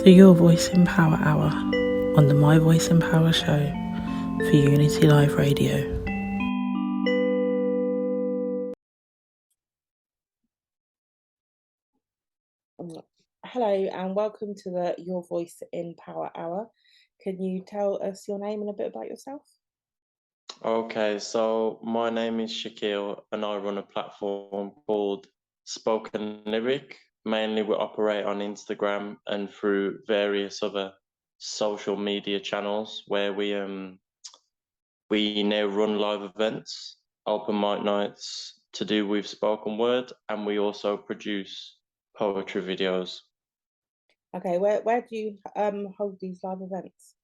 The Your Voice in Power Hour on the My Voice in Power show for Unity Live Radio. Hello and welcome to the Your Voice in Power Hour. Can you tell us your name and a bit about yourself? Okay, so my name is SHAQUIL and I run a platform called Spoken Lyrik. Mainly we operate on Instagram and through various other social media channels where we now run live events, open mic nights to do with spoken word, and we also produce poetry videos. Okay, where do you hold these live events?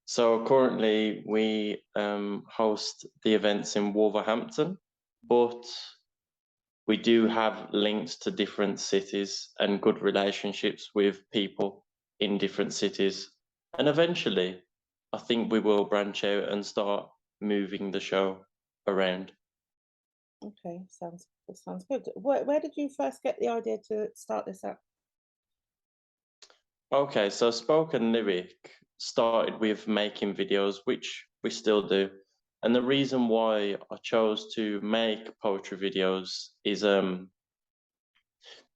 So currently we host the events in Wolverhampton, but we do have links to different cities and good relationships with people in different cities. And eventually, I think we will branch out and start moving the show around. Okay, sounds good. Where did you first get the idea to start this up? Okay, so Spoken Lyrik started with making videos, which we still do. And the reason why I chose to make poetry videos is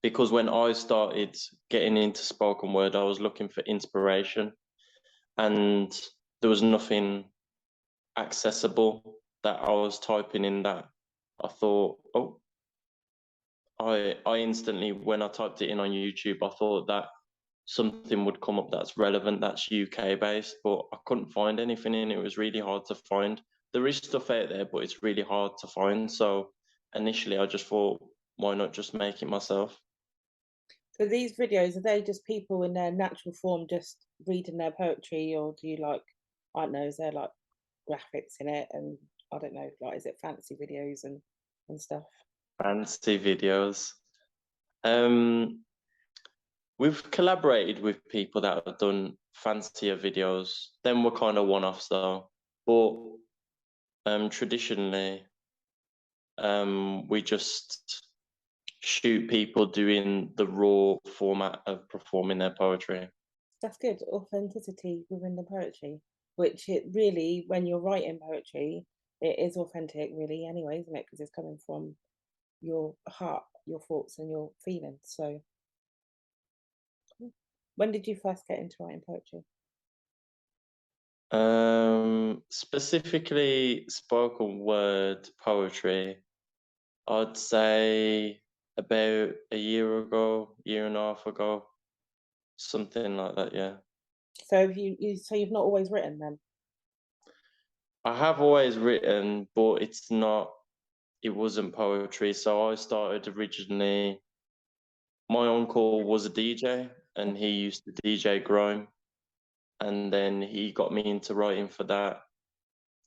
because when I started getting into spoken word, I was looking for inspiration and there was nothing accessible that I was typing in that I thought, oh, I instantly, when I typed it in on YouTube, I thought that something would come up that's relevant, that's UK based, but I couldn't find anything and it was really hard to find. There is stuff out there, but it's really hard to find. So initially I just thought, why not just make it myself? So these videos, are they just people in their natural form just reading their poetry, or do you like, I don't know, is there like graphics in it, and I don't know, like is it fancy videos and stuff? Fancy videos. We've collaborated with people that have done fancier videos. Then we're kind of one-offs though. But traditionally, we just shoot people doing the raw format of performing their poetry. That's good. Authenticity within the poetry, which it really, when you're writing poetry, it is authentic, really, anyway, isn't it? Because it's coming from your heart, your thoughts, and your feelings. So, when did you first get into writing poetry? Specifically spoken word poetry, I'd say about a year ago, year and a half ago, something like that, yeah. So you've not always written then? I have always written, but it wasn't poetry. So I started originally, my uncle was a DJ and he used to DJ grime. And then he got me into writing for that.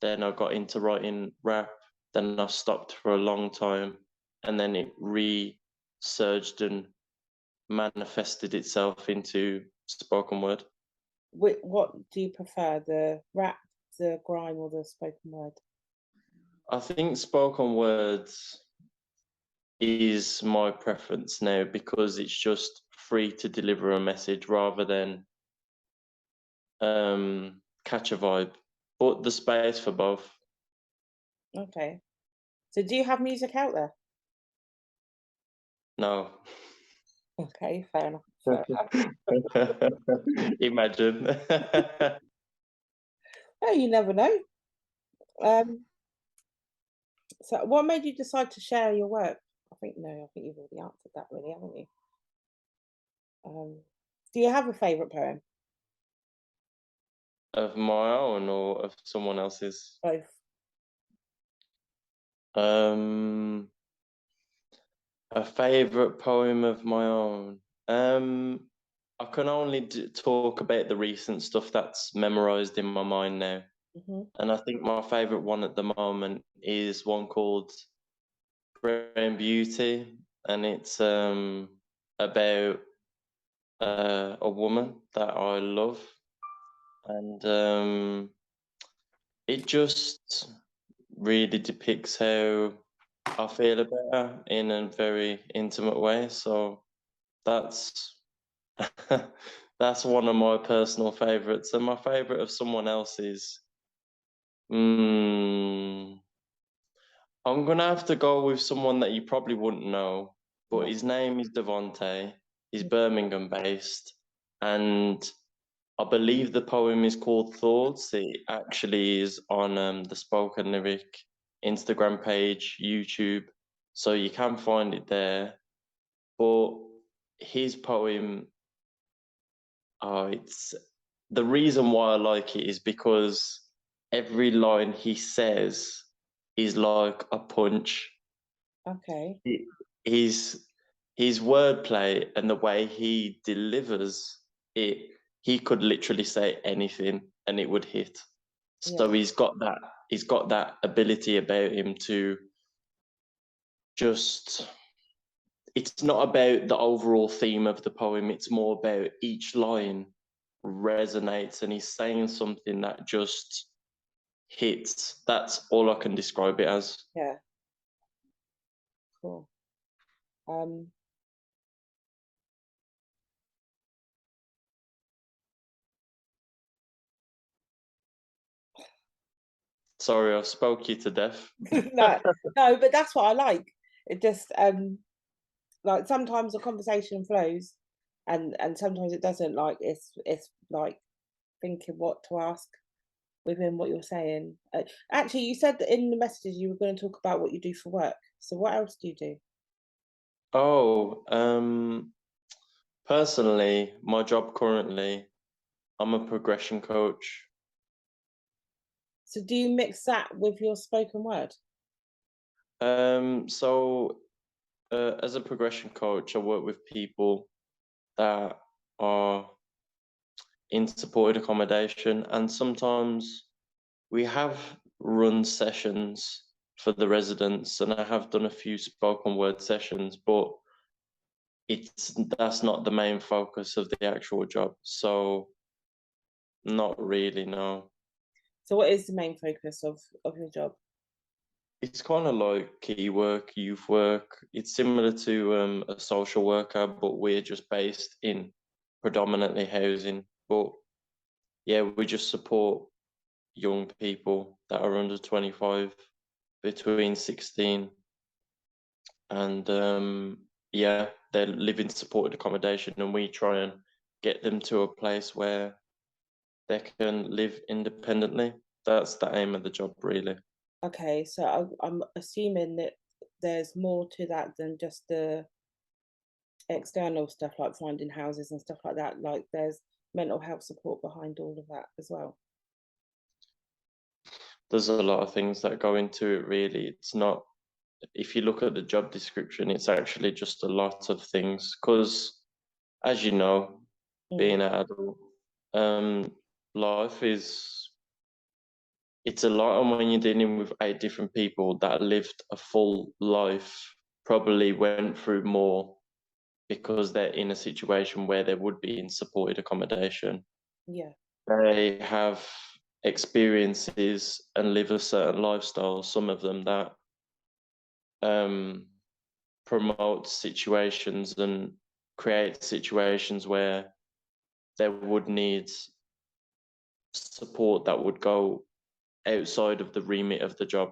Then I got into writing rap. Then I stopped for a long time. And then it resurged and manifested itself into spoken word. What do you prefer, the rap, the grime, or the spoken word? I think spoken words is my preference now because it's just free to deliver a message rather than catch a vibe, but the space for both. Okay. So do you have music out there? No. Okay, fair enough. Fair enough. Imagine. Oh, you never know. So what made you decide to share your work? I think you've already answered that, really, haven't you? Do you have a favourite poem? Of my own or of someone else's? Both. A favourite poem of my own. I can only talk about the recent stuff that's memorised in my mind now. And I think my favourite one at the moment is one called B.O.T.A, and it's about a woman that I love, and it just really depicts how I feel about her in a very intimate way. So that's That's one of my personal favourites, and my favourite of someone else's. I'm gonna have to go with someone that you probably wouldn't know, but Yeah. his name is B.O.T.A. He's Yeah. Birmingham based, and I believe the poem is called Thoughts. It actually is on the Spoken Lyrik Instagram page, YouTube, so you can find it there. But his poem, it's the reason why I like it is because every line he says is like a punch. Okay. His wordplay and the way he delivers it, he could literally say anything and it would hit. Yeah. So he's got that ability about him to just, it's not about the overall theme of the poem, it's more about each line resonates and he's saying something that just hits. That's all I can describe it as. Yeah. Cool. Sorry, I've spoke you to death. No, but that's what I like. It just like sometimes the conversation flows, and sometimes it doesn't. Like it's like thinking what to ask within what you're saying. Actually, you said that in the messages you were going to talk about what you do for work. So what else do you do? Oh, personally, my job currently, I'm a progression coach. So do you mix that with your spoken word? So as a progression coach, I work with people that are in supported accommodation, and sometimes we have run sessions for the residents, and I have done a few spoken word sessions, but that's not the main focus of the actual job. So not really, no. So what is the main focus of your job? It's kind of like key work, youth work. It's similar to a social worker, but we're just based in predominantly housing. But yeah, we just support young people that are under 25, between 16 and yeah, they live in supported accommodation, and we try and get them to a place where they can live independently. That's the aim of the job, really. Okay, so I'm assuming that there's more to that than just the external stuff like finding houses and stuff like that. Like there's mental health support behind all of that as well. There's a lot of things that go into it, really. It's not, if you look at the job description, it's actually just a lot of things. Because, as you know, being an adult, life is, it's a lot. And when you're dealing with 8 different people that lived a full life, probably went through more because they're in a situation where they would be in supported accommodation. Yeah. They have experiences and live a certain lifestyle, some of them that promote situations and create situations where they would need support that would go outside of the remit of the job.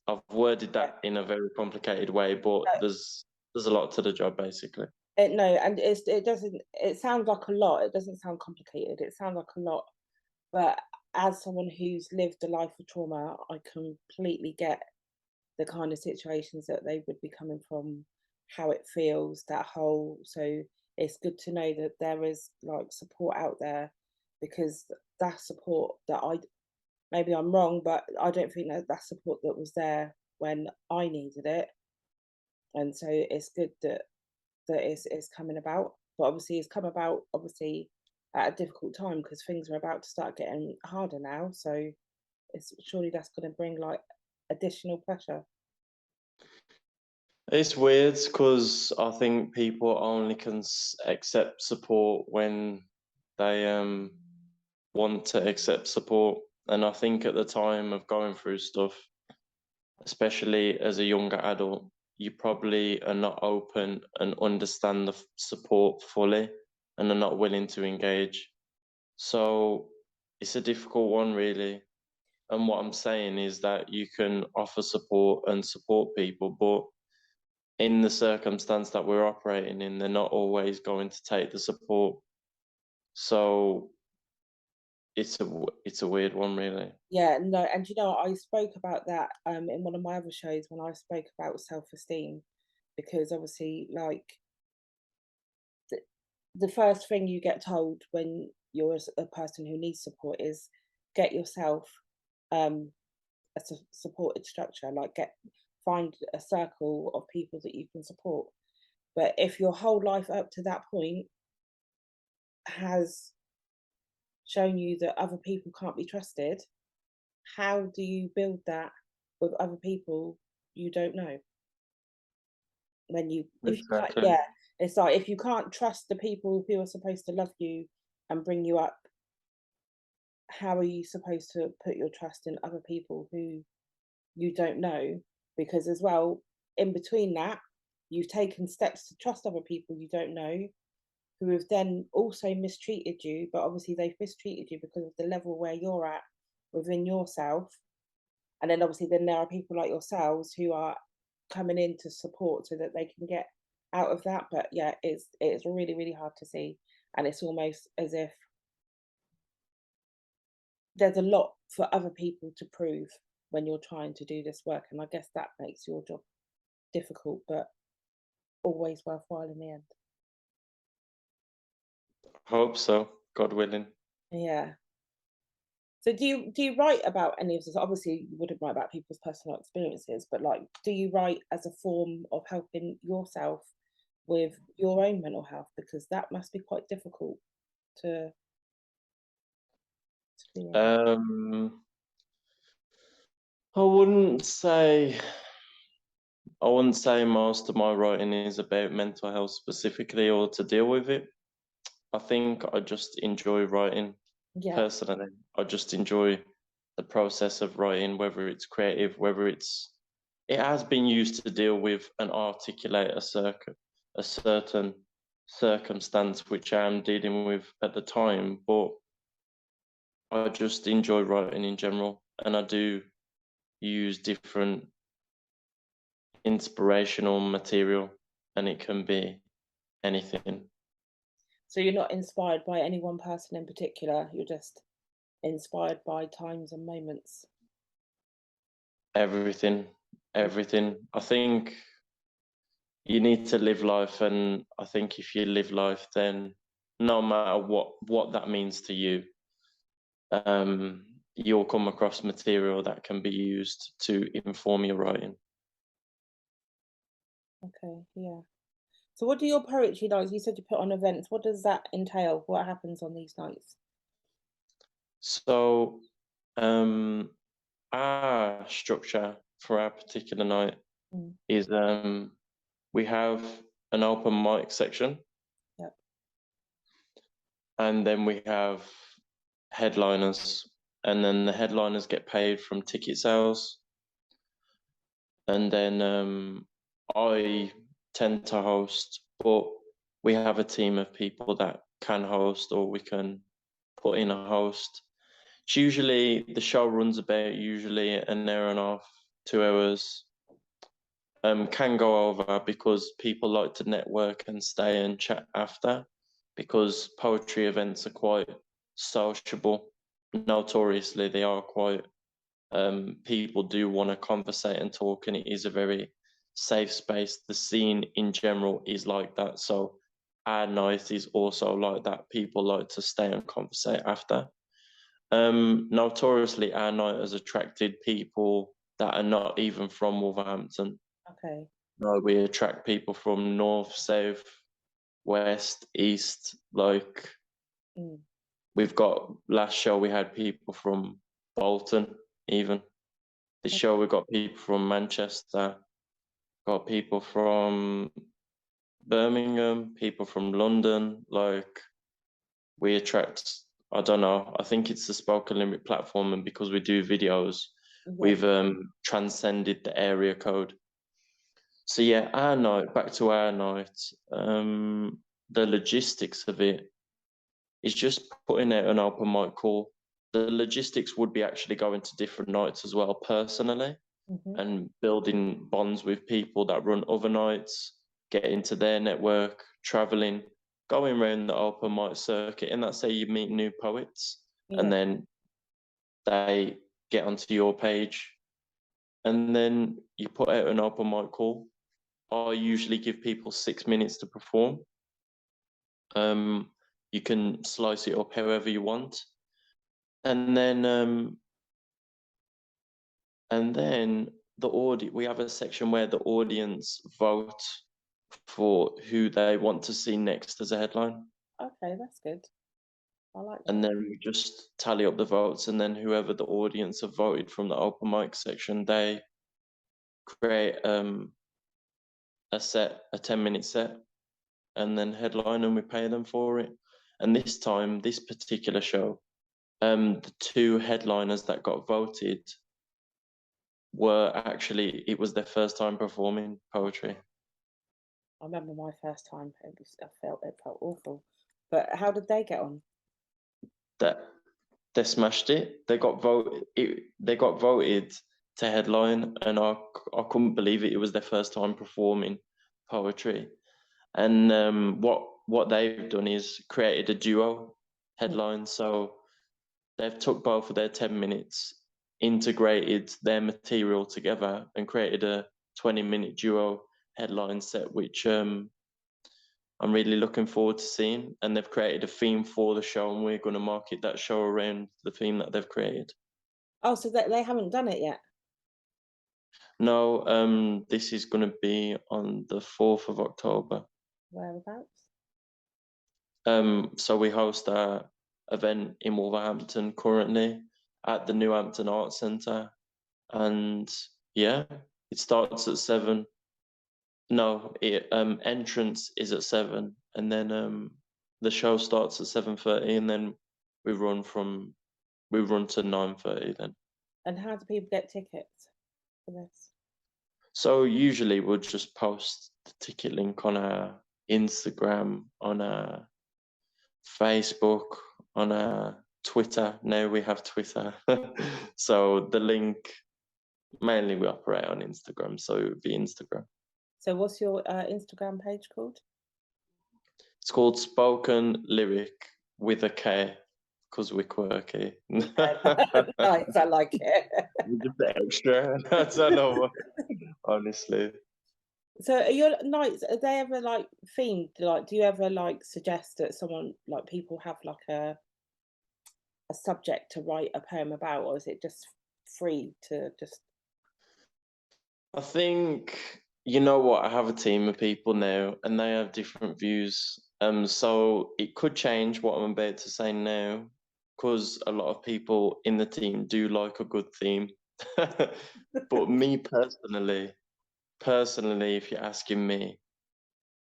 I've worded that in a very complicated way, but there's a lot to the job, basically. No, and it doesn't. It sounds like a lot. It doesn't sound complicated. It sounds like a lot, but as someone who's lived a life of trauma, I completely get the kind of situations that they would be coming from, how it feels, that whole. So it's good to know that there is like support out there, because that support that maybe I'm wrong, but I don't think that support that was there when I needed it, and so it's good that it's coming about. But obviously, it's come about obviously at a difficult time because things are about to start getting harder now. So it's surely that's going to bring like additional pressure. It's weird because I think people only can accept support when they want to accept support. And I think at the time of going through stuff, especially as a younger adult, you probably are not open and understand the support fully. and are not willing to engage. So it's a difficult one, really. And what I'm saying is that you can offer support and support people, but in the circumstance that we're operating in, they're not always going to take the support. So it's a weird one, really. Yeah, no, and you know, I spoke about that in one of my other shows when I spoke about self-esteem, because obviously, like, the first thing you get told when you're a person who needs support is get yourself um, a supported structure, like find a circle of people that you can support. But if your whole life up to that point has shown you that other people can't be trusted, how do you build that with other people you don't know? When you, if you can't, Exactly. yeah, it's like if you can't trust the people who are supposed to love you and bring you up, how are you supposed to put your trust in other people who you don't know? Because as well, in between that, you've taken steps to trust other people you don't know, who have then also mistreated you, but obviously they've mistreated you because of the level where you're at within yourself. And then obviously then there are people like yourselves who are coming in to support so that they can get out of that. But yeah, it's really, really hard to see. And it's almost as if there's a lot for other people to prove when you're trying to do this work. And I guess that makes your job difficult, but always worthwhile in the end. Hope so, God willing. Yeah. So do you write about any of this? Obviously, you wouldn't write about people's personal experiences, but like, do you write as a form of helping yourself with your own mental health? Because that must be quite difficult to be in. I wouldn't say most of my writing is about mental health specifically or to deal with it. I think I just enjoy writing. Yeah. Personally, I just enjoy the process of writing, whether it's creative, whether it has been used to deal with and articulate a certain circumstance which I am dealing with at the time, but I just enjoy writing in general, and I do use different inspirational material, and it can be anything. So you're not inspired by any one person in particular, you're just inspired by times and moments. Everything. I think you need to live life, and I think if you live life, then no matter what that means to you, you'll come across material that can be used to inform your writing. Okay, yeah. So what do your poetry nights, you said you put on events, what does that entail? What happens on these nights? So our structure for our particular night is we have an open mic section. Yep. And then we have headliners, and then the headliners get paid from ticket sales. And then I tend to host, but we have a team of people that can host, or we can put in a host. It's usually, the show runs about usually an hour and a half, 2 hours. Can go over because people like to network and stay and chat after, because poetry events are quite sociable. Notoriously, they are quite, people do want to conversate and talk, and it is a very safe space. The scene in general is like that. So our night is also like that. People like to stay and conversate after. Notoriously, our night has attracted people that are not even from Wolverhampton. Okay. No, we attract people from north, south, west, east. Like, we've got, last show we had people from Bolton, even. This show we got people from Manchester, got people from Birmingham, people from London. Like, we attract, I don't know, I think it's the Spoken Lyrik platform, and because we do videos, we've transcended the area code. So yeah, our night, back to our night. the logistics of it is just putting out an open mic call. The logistics would be actually going to different nights as well, personally, and building bonds with people that run other nights, get into their network, traveling, going around the open mic circuit. And that's how you meet new poets. And then they get onto your page. And then you put out an open mic call. I usually give people 6 minutes to perform. You can slice it up however you want. And then we have a section where the audience vote for who they want to see next as a headline. Okay, that's good. I like that. And then we just tally up the votes, and then whoever the audience have voted from the open mic section, they create a 10-minute set, and then headline, and we pay them for it. And this time, this particular show, the 2 headliners that got voted were actually, it was their first time performing poetry. I remember my first time. It felt awful. But how did they get on? They smashed it. They got voted to headline, and I couldn't believe it. It was their first time performing poetry. And what they've done is created a duo headline. So they've took both of their 10 minutes, integrated their material together, and created a 20-minute duo headline set, which I'm really looking forward to seeing. And they've created a theme for the show, and we're going to market that show around the theme that they've created. Oh, so they haven't done it yet? No, this is going to be on the 4th of October. Whereabouts? So we host our event in Wolverhampton currently at the New Hampton Arts Centre. And yeah, it starts at 7. No, entrance is at 7, and then the show starts at 7:30, and then we run to 9:30 then. And how do people get tickets for this? So usually we'll just post the ticket link on our Instagram, on our Facebook, on our Twitter. Now we have Twitter. So the link, mainly we operate on Instagram, so it would be Instagram. So what's your Instagram page called? It's called Spoken Lyrik with a K, because we're quirky. Nice, I like it. Just the extra. I don't know, honestly. So are your nights, are they ever like themed? Like, do you ever like suggest that someone, like people have like a subject to write a poem about, or is it just free to just? I think, you know what, I have a team of people now, and they have different views. So it could change what I'm about to say now, because a lot of people in the team do like a good theme. But me personally, if you're asking me,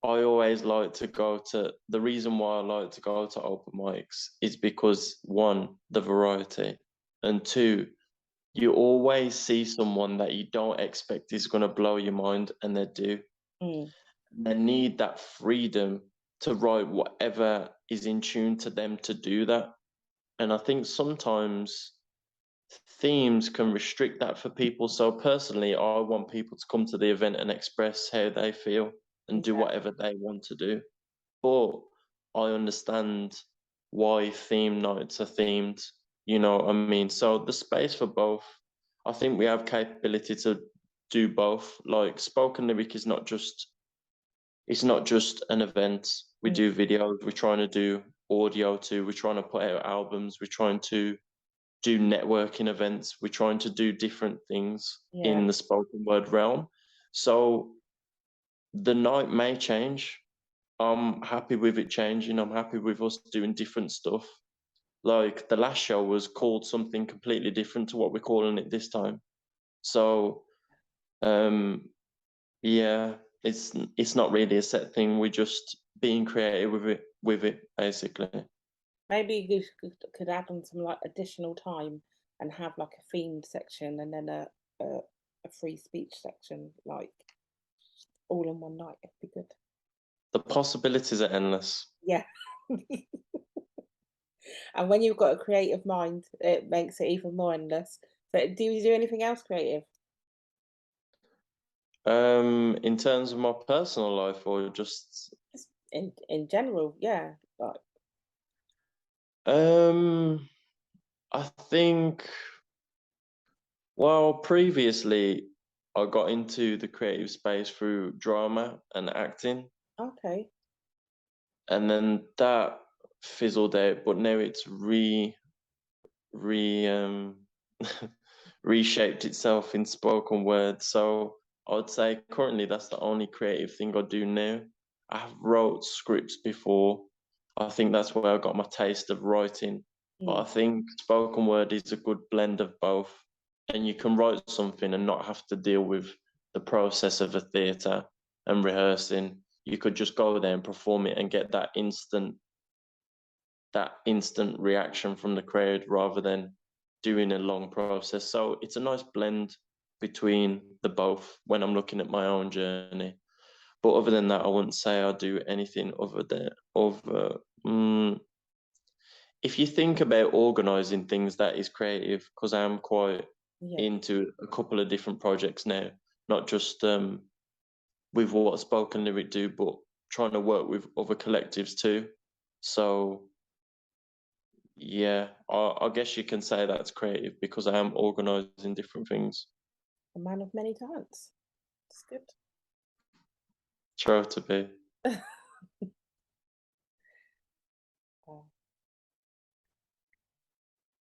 I always like to go to, the reason why I like to go to open mics is because, 1, the variety, and 2, you always see someone that you don't expect is going to blow your mind, and they do. They need that freedom to write whatever is in tune to them to do that. And I think sometimes themes can restrict that for people. So personally, I want people to come to the event and express how they feel and do whatever they want to do. But I understand why theme nights are themed, you know what I mean? So the space for both, I think we have capability to do both. Like, Spoken Lyrik is not just, it's not just an event. We do videos, we're trying to do audio too, we're trying to put out albums, we're trying to do networking events, we're trying to do different things in the spoken word realm. So the night may change. I'm happy with it changing. I'm happy with us doing different stuff. Like, the last show was called something completely different to what we're calling it this time. So yeah, it's not really a set thing. We're just being creative with it basically. Maybe you could add on some like additional time and have like a themed section and then a free speech section, like all in one night. It'd be good. The possibilities are endless. Yeah. And when you've got a creative mind, it makes it even more endless. But do you do anything else creative? In terms of my personal life, or just Just in general, yeah. Like, I think, well, previously I got into the creative space through drama and acting, okay. and then that fizzled out, but now it's re reshaped itself in spoken word. So I would say currently that's the only creative thing I do now. I have wrote scripts before. I think that's where I got my taste of writing. But I think spoken word is a good blend of both. And you can write something and not have to deal with the process of a theatre and rehearsing. You could just go there and perform it and get that instant reaction from the crowd rather than doing a long process. So it's a nice blend between the both when I'm looking at my own journey. But other than that, I wouldn't say I do anything if you think about organizing things, that is creative, because I am quite into a couple of different projects now, not just with what Spoken Lyrik do, but trying to work with other collectives too. So yeah, I guess you can say that's creative because I am organising different things. A man of many talents. That's good. Try to be.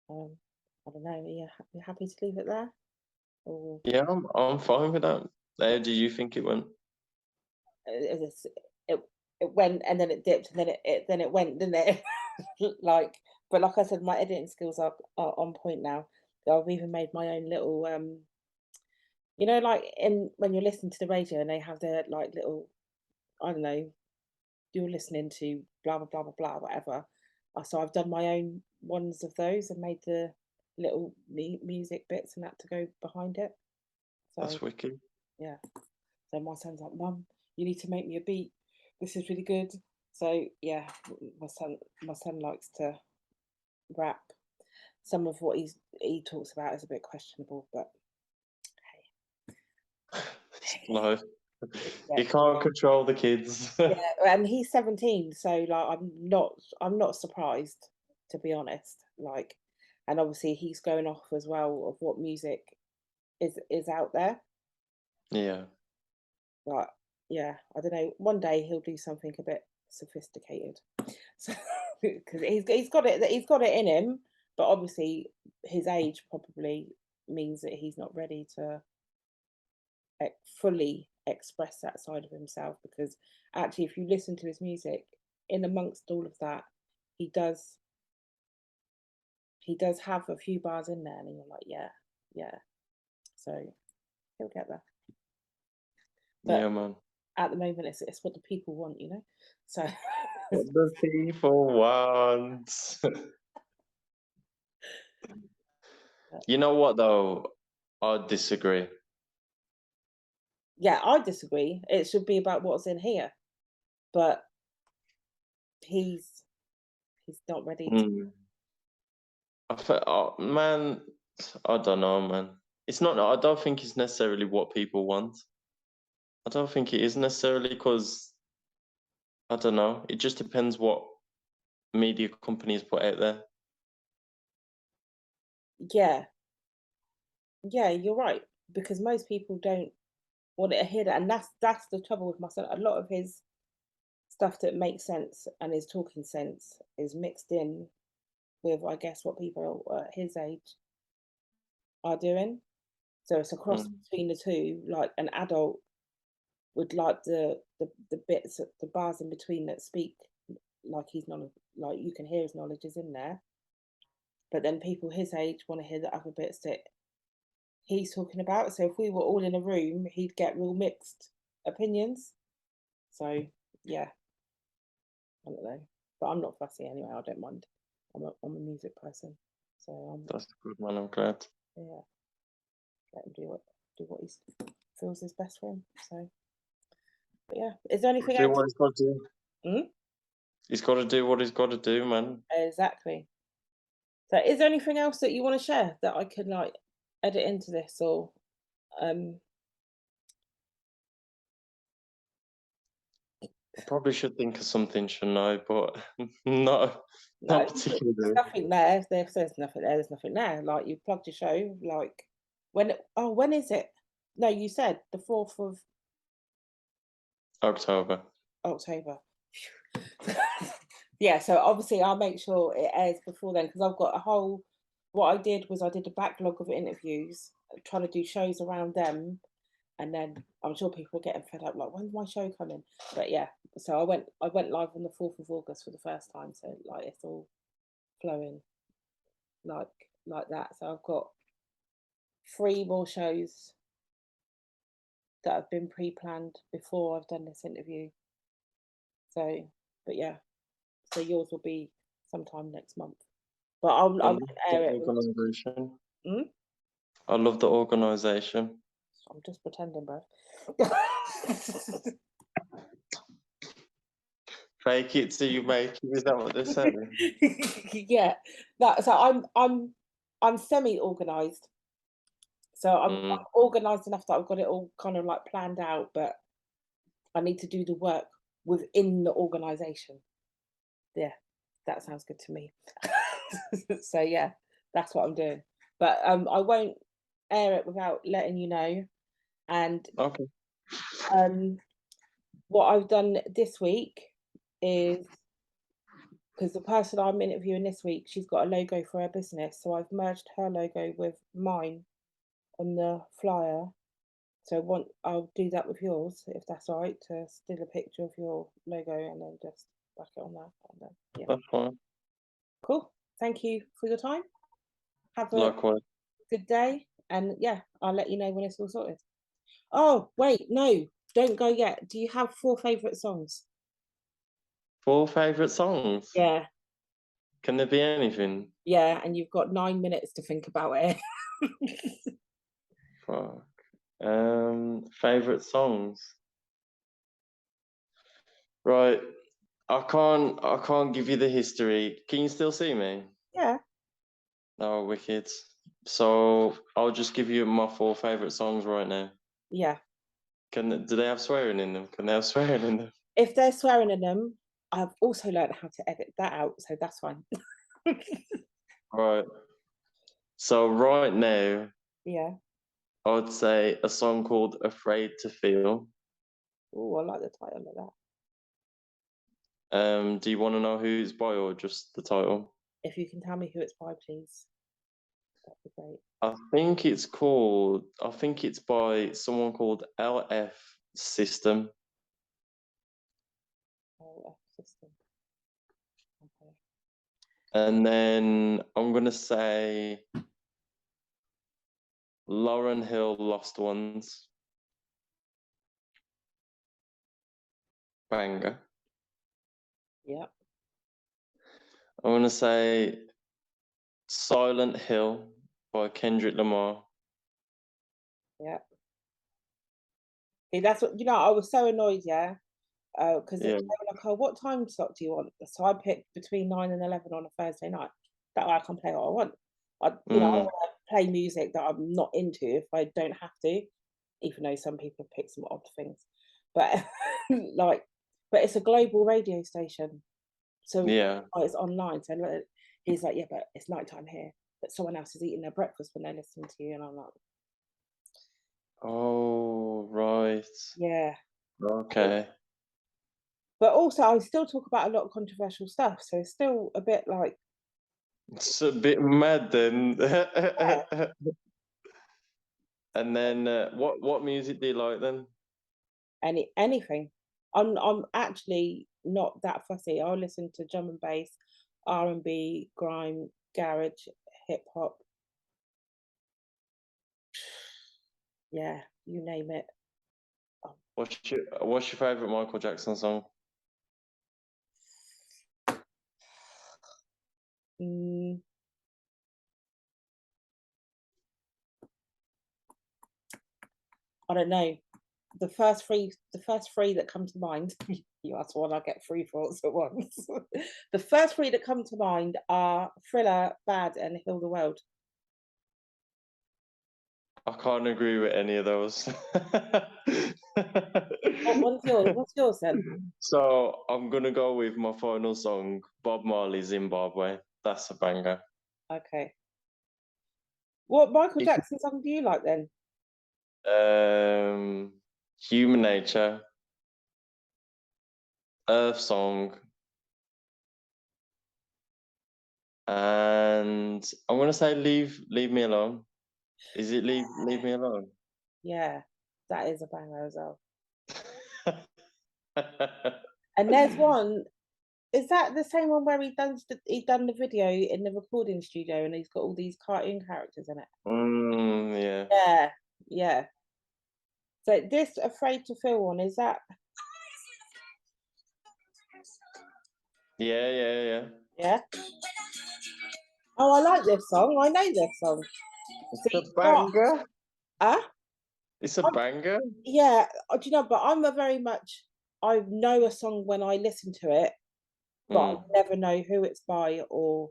I don't know. Are you happy to leave it there? Or Yeah, I'm fine with that. How do you think it went? it, it went and then it dipped and then it went, didn't it? Like, but like I said, my editing skills are on point now. I've even made my own little you know, like when you're listening to the radio and they have their like little, I don't know, you're listening to blah blah blah blah blah whatever. So I've done my own ones of those and made the little music bits and that to go behind it. So That's wicked. yeah. So my son's like, "Mum, you need to make me a beat. This is really good." So yeah, my son likes to rap. Some of what he talks about is a bit questionable, but Life. yeah. You can't control the kids. Yeah, and he's 17, so like I'm not surprised, to be honest. Like, and obviously he's going off as well of what music is out there. Yeah. But yeah, I don't know. One day he'll do something a bit sophisticated, so because he's got it in him. But obviously his age probably means that he's not ready to fully express that side of himself, because actually if you listen to his music, in amongst all of that, he does have a few bars in there and you're like, yeah, so he'll get there. But Yeah, man. at the moment it's what the people want, you know, so What the people want. You know what though? I disagree. yeah, I disagree. It should be about what's in here, but he's not ready to. Oh, man, I don't know, man. It's not. I don't think it's necessarily what people want. I don't think it is necessarily because I don't know. It just depends what media companies put out there. Yeah, you're right, because most people don't want to hear that, and that's the trouble with my son. A lot of his stuff that makes sense and is talking sense is mixed in with, I guess, what people his age are doing. So it's a cross Mm. between the two. Like an adult would like the bits, the bars in between that speak like he's not, like you can hear his knowledge is in there. But then people his age want to hear the other bits that he's talking about. So if we were all in a room, he'd get real mixed opinions. So yeah, I don't know, but I'm not fussy anyway. I don't mind. I'm a music person, so That's good, man. I'm glad. yeah, let him do what he feels is best for him. So But yeah, is there anything Do else? what he's got to do. Hmm? He's got to do what he's got to do, man. Exactly. So is there anything else that you want to share that I could like edit into this, or I probably should think of something, shouldn't I? But not no, not there's particularly. nothing there. There's nothing there. There's nothing there. Like, you plugged your show. Like, when is it? No, you said the 4th of October. October. Yeah, so obviously I'll make sure it airs before then, because I've got a whole. What I did was I did a backlog of interviews, trying to do shows around them, and then I'm sure people are getting fed up, like, when's my show coming? But yeah, so I went live on the 4th of August for the first time, so like it's all flowing like that. So I've got 3 more shows that have been pre-planned before I've done this interview. So, but yeah, so yours will be sometime next month. But I I'll love the air it. organisation. Hmm? I love the organisation. I'm just pretending, bro. Fake it till you make it. Is that what they're saying? Yeah, that. So I'm semi-organized. So I'm organized enough that I've got it all kind of like planned out, but I need to do the work within the organization. Yeah, that sounds good to me. So yeah, that's what I'm doing. But I won't air it without letting you know. And Okay. what I've done this week is, because the person I'm interviewing this week, she's got a logo for her business, so I've merged her logo with mine on the flyer. So I'll do that with yours, if that's all right, to steal a picture of your logo and then just back it on there. And then, yeah. That's fine. Cool. Thank you for your time. Have a Likewise. good day. And yeah, I'll let you know when it's all sorted. Oh, wait, no, don't go yet. Do you have 4 favourite songs? 4 favourite songs? Yeah. Can there be anything? Yeah, and you've got 9 minutes to think about it. Fuck. Favourite songs? Right. I can't give you the history. Can you still see me? Yeah. Oh, wicked. So I'll just give you my 4 favourite songs right now. Yeah. Do they have swearing in them? Can they have swearing in them? If they're swearing in them, I've also learned how to edit that out, so that's fine. Right. So right now, Yeah. I would say a song called "Afraid to Feel." Oh, I like the title of that. Do you want to know who it's by or just the title? If you can tell me who it's by, please, that'd be great. I think it's by someone called LF System. Oh, system. Okay. And then I'm gonna say Lauren Hill, Lost Ones. Banger. Yeah. I'm gonna say Silent Hill by Kendrick Lamar. Yeah. See, that's what, I was so annoyed, yeah. Because they Yeah. were like, "Oh, what time slot do you want?" So I picked between 9 and 11 on a Thursday night. That way I can play what I want. I don't want to play music that I'm not into if I don't have to, even though some people have picked some odd things. But like, but it's a global radio station, so Yeah. it's online. So he's like, "Yeah, but it's nighttime here, but someone else is eating their breakfast when they're listening to you," and I'm like, Oh, right. "Yeah." Okay. But also, I still talk about a lot of controversial stuff, so it's still a bit like, It's a bit mad then. yeah, And then what music do you like then? anything. I'm actually not that fussy. I'll listen to drum and bass, R&B, grime, garage, hip hop. Yeah, you name it. What's your favorite Michael Jackson song? Mm, I don't know. the first three that come to mind. You asked one, I get three thoughts at once. The first three that come to mind are Thriller, Bad, and Heal the World. I can't agree with any of those. What's yours then? So I'm gonna go with my final song, Bob Marley, Zimbabwe. That's a banger. Okay. What Michael If- Jackson song do you like then? Human Nature, Earth Song, and I'm gonna say Leave Me Alone. Is it Leave Me Alone? Yeah, that is a banger as well. And there's one. Is that the same one where he done the video in the recording studio and he's got all these cartoon characters in it? Yeah. Yeah, yeah. So this Afraid to Feel one, is that? Yeah. Yeah. Oh, I like this song. I know this song. It's a banger. It's a banger. Yeah. Do you know? But I'm I know a song when I listen to it, but I never know who it's by or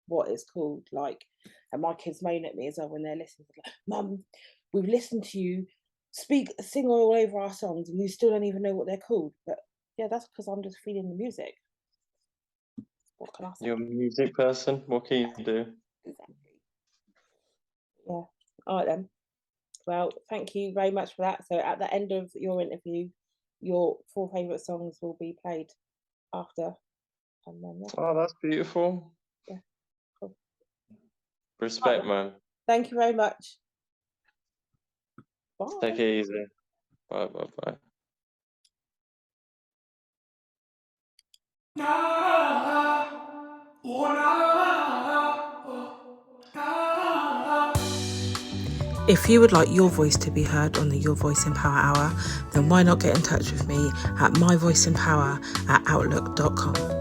what it's called. Like, and my kids moan at me as well when they're listening. Like, Mum, we've listened to you sing all over our songs, and you still don't even know what they're called. But yeah, that's because I'm just feeling the music. What can I say? You're a music person. What can you do? Exactly. Yeah. All right then. Well, thank you very much for that. So at the end of your interview, your 4 favourite songs will be played after. And then, yeah. Oh, that's beautiful. Yeah, cool. Respect, man. Thank you very much. Bye. Take it easy. Bye. If you would like your voice to be heard on the Your Voice in Power Hour, then why not get in touch with me at myvoiceinpower@outlook.com.